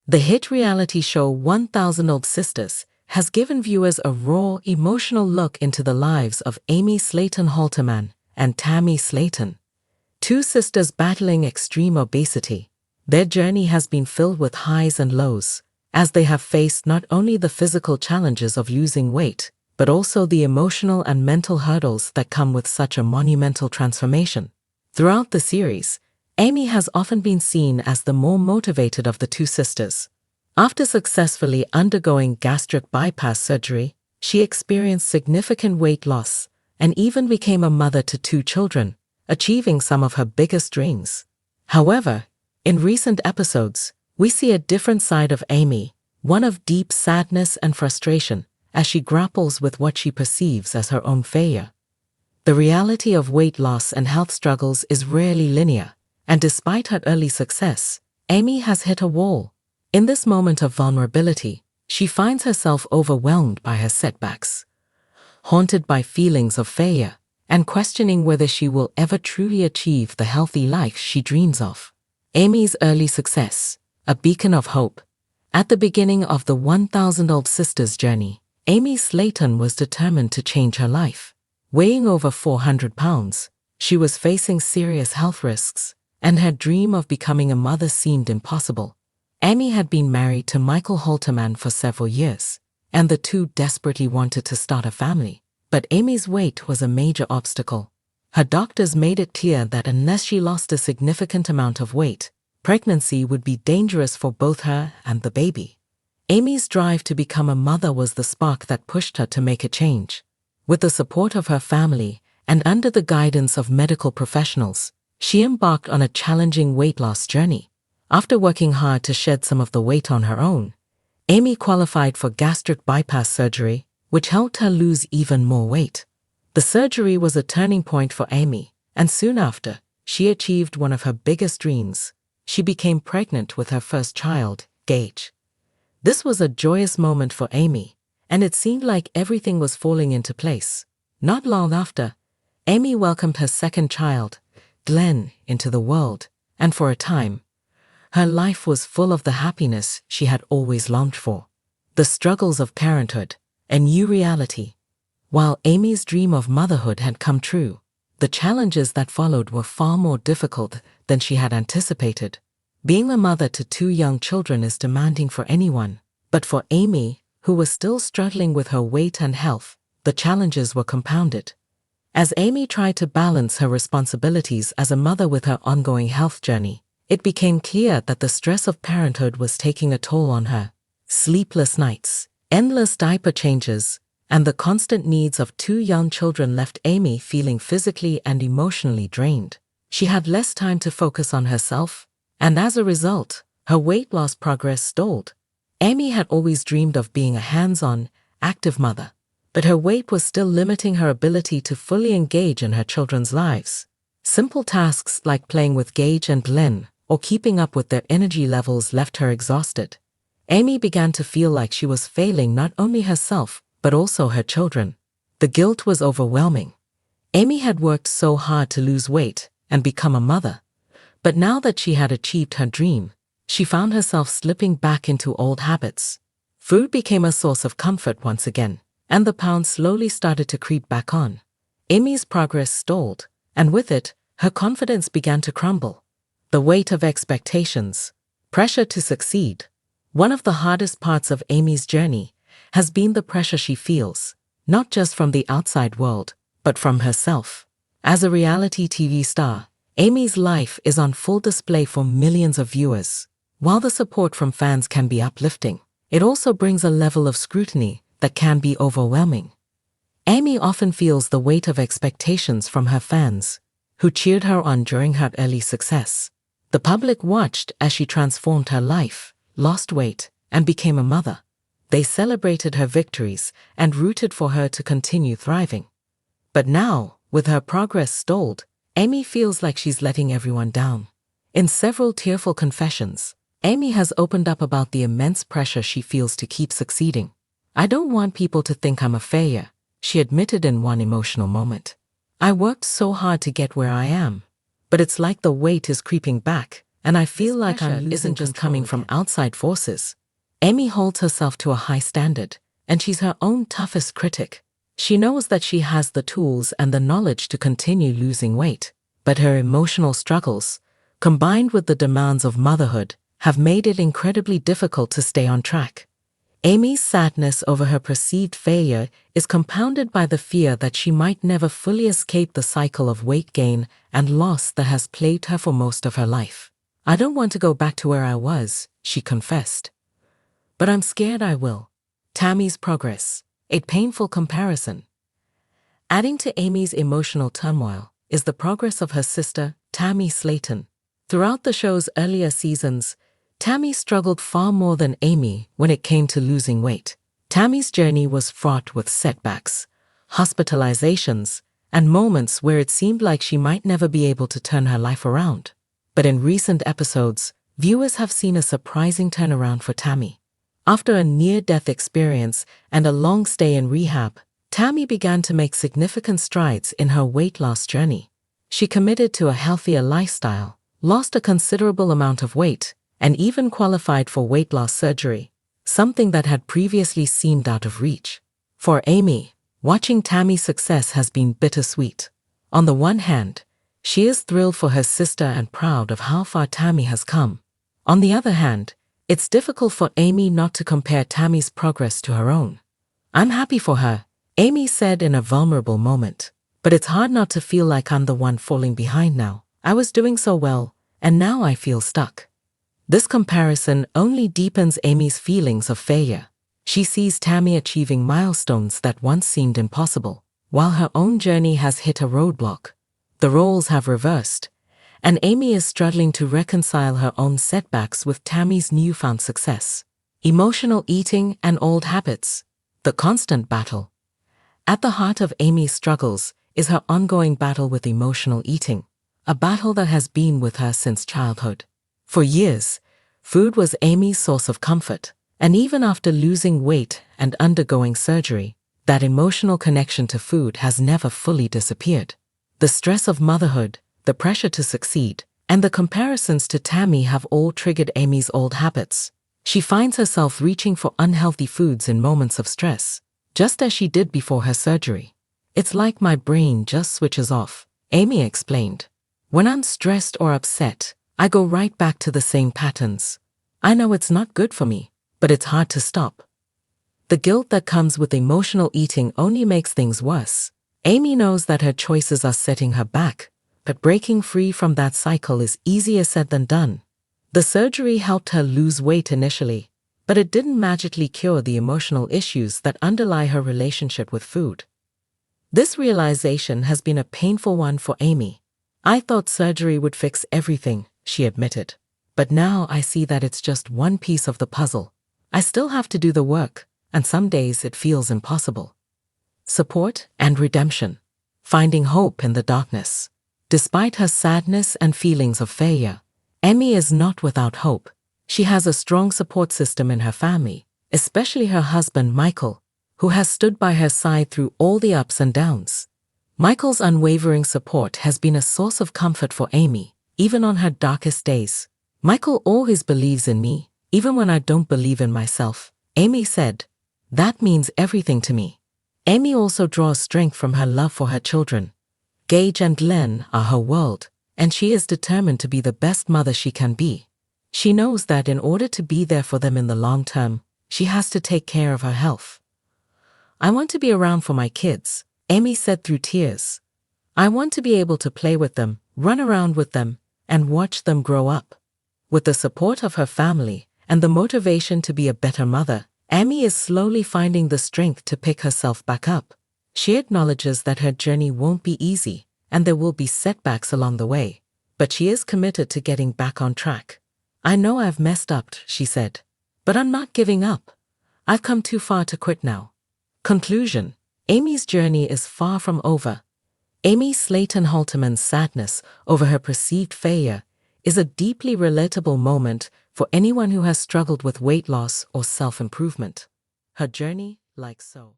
The hit reality show 1000 Old Sisters has given viewers a raw, emotional look into the lives of Amy Slaton Halterman and Tammy Slaton, two sisters battling extreme obesity. Their journey has been filled with highs and lows, as they have faced not only the physical challenges of losing weight, but also the emotional and mental hurdles that come with such a monumental transformation. Throughout the series, Amy has often been seen as the more motivated of the two sisters. After successfully undergoing gastric bypass surgery, she experienced significant weight loss and even became a mother to 2 children, achieving some of her biggest dreams. However, in recent episodes, we see a different side of Amy, one of deep sadness and frustration, as she grapples with what she perceives as her own failure. The reality of weight loss and health struggles is rarely linear, and despite her early success, Amy has hit a wall. In this moment of vulnerability, she finds herself overwhelmed by her setbacks, haunted by feelings of failure, and questioning whether she will ever truly achieve the healthy life she dreams of. Amy's early success, a beacon of hope. At the beginning of the 1000 Old Sisters journey, Amy Slaton was determined to change her life. Weighing over 400 pounds, she was facing serious health risks, and her dream of becoming a mother seemed impossible. Amy had been married to Michael Halterman for several years, and the two desperately wanted to start a family. But Amy's weight was a major obstacle. Her doctors made it clear that unless she lost a significant amount of weight, pregnancy would be dangerous for both her and the baby. Amy's drive to become a mother was the spark that pushed her to make a change. With the support of her family and under the guidance of medical professionals, she embarked on a challenging weight loss journey. After working hard to shed some of the weight on her own, Amy qualified for gastric bypass surgery, which helped her lose even more weight. The surgery was a turning point for Amy, and soon after, she achieved one of her biggest dreams. She became pregnant with her first child, Gage. This was a joyous moment for Amy, and it seemed like everything was falling into place. Not long after, Amy welcomed her second child, Glenn, into the world, and for a time, her life was full of the happiness she had always longed for. The struggles of parenthood, a new reality. While Amy's dream of motherhood had come true, the challenges that followed were far more difficult than she had anticipated. Being a mother to 2 young children is demanding for anyone, but for Amy, who was still struggling with her weight and health, the challenges were compounded. As Amy tried to balance her responsibilities as a mother with her ongoing health journey, it became clear that the stress of parenthood was taking a toll on her. Sleepless nights, endless diaper changes, and the constant needs of 2 young children left Amy feeling physically and emotionally drained. She had less time to focus on herself, and as a result, her weight loss progress stalled. Amy had always dreamed of being a hands-on, active mother, but her weight was still limiting her ability to fully engage in her children's lives. Simple tasks like playing with Gage and Glenn or keeping up with their energy levels left her exhausted. Amy began to feel like she was failing not only herself, but also her children. The guilt was overwhelming. Amy had worked so hard to lose weight and become a mother, but now that she had achieved her dream, she found herself slipping back into old habits. Food became a source of comfort once again, and the pounds slowly started to creep back on. Amy's progress stalled, and with it, her confidence began to crumble. The weight of expectations, pressure to succeed. One of the hardest parts of Amy's journey has been the pressure she feels, not just from the outside world, but from herself. As a reality TV star, Amy's life is on full display for millions of viewers. While the support from fans can be uplifting, it also brings a level of scrutiny that can be overwhelming. Amy often feels the weight of expectations from her fans, who cheered her on during her early success. The public watched as she transformed her life, lost weight, and became a mother. They celebrated her victories and rooted for her to continue thriving. But now, with her progress stalled, Amy feels like she's letting everyone down. In several tearful confessions, Amy has opened up about the immense pressure she feels to keep succeeding. "I don't want people to think I'm a failure," she admitted in one emotional moment. "I worked so hard to get where I am, but it's like the weight is creeping back, and I feel like I'm isn't just coming from outside forces. Amy holds herself to a high standard, and she's her own toughest critic. She knows that she has the tools and the knowledge to continue losing weight, but her emotional struggles, combined with the demands of motherhood, have made it incredibly difficult to stay on track. Amy's sadness over her perceived failure is compounded by the fear that she might never fully escape the cycle of weight gain and loss that has plagued her for most of her life. "I don't want to go back to where I was," she confessed. "But I'm scared I will." Tammy's progress, a painful comparison. Adding to Amy's emotional turmoil is the progress of her sister, Tammy Slaton. Throughout the show's earlier seasons, Tammy struggled far more than Amy when it came to losing weight. Tammy's journey was fraught with setbacks, hospitalizations, and moments where it seemed like she might never be able to turn her life around. But in recent episodes, viewers have seen a surprising turnaround for Tammy. After a near-death experience and a long stay in rehab, Tammy began to make significant strides in her weight loss journey. She committed to a healthier lifestyle, lost a considerable amount of weight, and even qualified for weight loss surgery, something that had previously seemed out of reach. For Amy, watching Tammy's success has been bittersweet. On the one hand, she is thrilled for her sister and proud of how far Tammy has come. On the other hand, it's difficult for Amy not to compare Tammy's progress to her own. "I'm happy for her," Amy said in a vulnerable moment, "but it's hard not to feel like I'm the one falling behind now. I was doing so well, and now I feel stuck." This comparison only deepens Amy's feelings of failure. She sees Tammy achieving milestones that once seemed impossible, while her own journey has hit a roadblock. The roles have reversed, and Amy is struggling to reconcile her own setbacks with Tammy's newfound success. Emotional eating and old habits, the constant battle. At the heart of Amy's struggles is her ongoing battle with emotional eating, a battle that has been with her since childhood. For years, food was Amy's source of comfort, and even after losing weight and undergoing surgery, that emotional connection to food has never fully disappeared. The stress of motherhood, the pressure to succeed, and the comparisons to Tammy have all triggered Amy's old habits. She finds herself reaching for unhealthy foods in moments of stress, just as she did before her surgery. "It's like my brain just switches off," Amy explained. "When I'm stressed or upset, I go right back to the same patterns. I know it's not good for me, but it's hard to stop." The guilt that comes with emotional eating only makes things worse. Amy knows that her choices are setting her back, but breaking free from that cycle is easier said than done. The surgery helped her lose weight initially, but it didn't magically cure the emotional issues that underlie her relationship with food. This realization has been a painful one for Amy. "I thought surgery would fix everything," she admitted. "But now I see that it's just one piece of the puzzle. I still have to do the work, and some days it feels impossible." Support and redemption. Finding hope in the darkness. Despite her sadness and feelings of failure, Amy is not without hope. She has a strong support system in her family, especially her husband Michael, who has stood by her side through all the ups and downs. Michael's unwavering support has been a source of comfort for Amy, even on her darkest days. "Michael always believes in me, even when I don't believe in myself," Amy said. "That means everything to me." Amy also draws strength from her love for her children. Gage and Glenn are her world, and she is determined to be the best mother she can be. She knows that in order to be there for them in the long term, she has to take care of her health. "I want to be around for my kids," Amy said through tears. "I want to be able to play with them, run around with them, and watch them grow up." With the support of her family and the motivation to be a better mother, Amy is slowly finding the strength to pick herself back up. She acknowledges that her journey won't be easy, and there will be setbacks along the way, but she is committed to getting back on track. "I know I've messed up," she said, "but I'm not giving up. I've come too far to quit now." Conclusion. Amy's journey is far from over. Amy Slaton Halterman's sadness over her perceived failure is a deeply relatable moment for anyone who has struggled with weight loss or self-improvement. Her journey, like so.